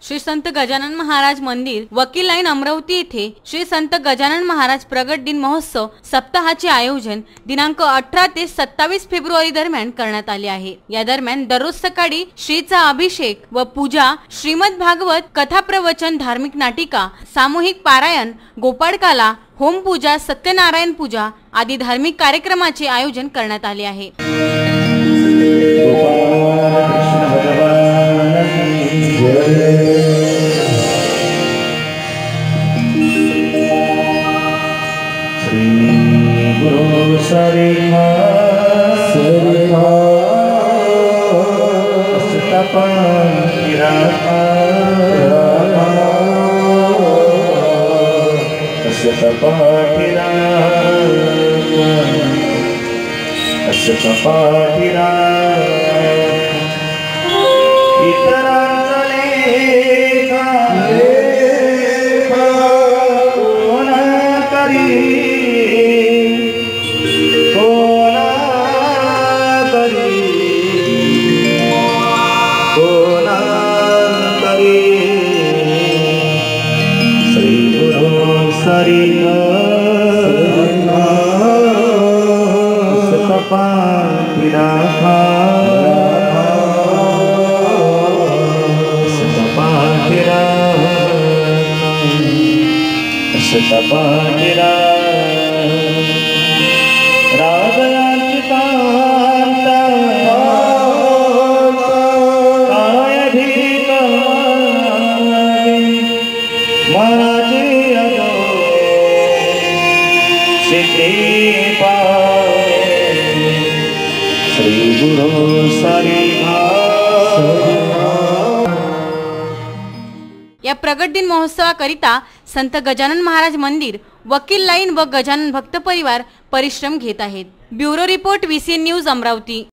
श्री संत गजानन महाराज मंदिर वकील लाईन अमरावती येथे श्री संत गजानन महाराज प्रगट दिन महोत्सव सप्ताहाचे आयोजन दिनांक 18 ते 27 फेब्रुवारी दरम्यान करण्यात आले आहे। या दरम्यान दररोज सकाळी श्रीचा अभिषेक व पूजा, श्रीमद भागवत कथा प्रवचन, धार्मिक नाटिका, सामूहिक पारायण, गोपाळकाला, होम पूजा, सत्यनारायण पूजा आदी धार्मिक कार्यक्रमाचे आयोजन करण्यात आले आहे। गुरु सरिहा सपाठिरा इतरांचा लेखा कोण करी श्री गुरु सरिहा सपाठिरा सपाठिरा सपाठिरा राजयाचितांता काय भीत महाराजे अजो सिद्धि पावे श्री गुरु सरिहा। या प्रगट दिन महोत्सवाकरिता संत गजानन महाराज मंदिर वकील लाईन व गजानन भक्त परिवार परिश्रम घेत आहेत। Bureau report VCN news Amravati.